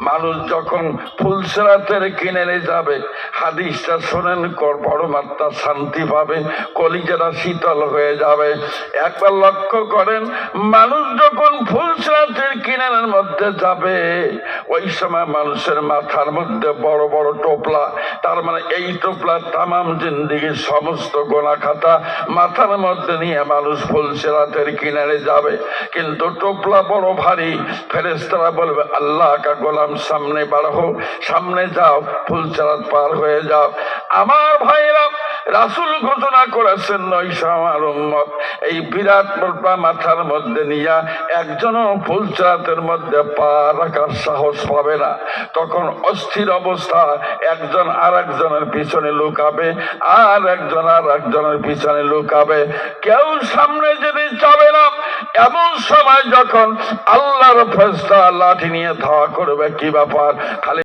মানুষ যখন ফুলসিরাতের কিনারে যাবে, হাদিসটা শোনেন, পরমাত্মা শান্তি পাবে, কলিজাটা শীতল হয়ে যাবে। একবার লক্ষ্য করেন, মানুষ যখন ফুলসিরাতের কিনারের মধ্যে যাবে, ওই সময় মানুষের মাথার মধ্যে বড় বড় টোপলা, তার মানে এই টোপলা তামাম জিন্দেগির সমস্ত গোনা খাতা মাথার মধ্যে নিয়ে মানুষ ফুলসিরাতের কিনারে যাবে। কিন্তু টোপলা বড় ভারী, ফেরেশতারা বলবে আল্লাহ কা গোলাম সামনে বাড়াও, সামনে যাও, ফুলসিরাত পার হয়ে যাও। আমার ভাইরা, রাসূল ঘোষণা করেছেন, নয়শ আমার উম্মত এই বিরাট টোপলা মাথার মধ্যে নিয়ে একজনও ফুলসিরাতের মধ্যে পা রাখার সাহস পাবে না। তখন অস্থির অবস্থা, একজন আর একজনের পিছনে লুকাবে, আর একজন আর একজনের পিছনে লুকাবে, কেউ সামনে যেতে চাবে না। এমন সময় যখন আল্লাহর ফেরেশতা লাঠি নিয়ে ধাওয়া করবে, কি ব্যাপার, খালি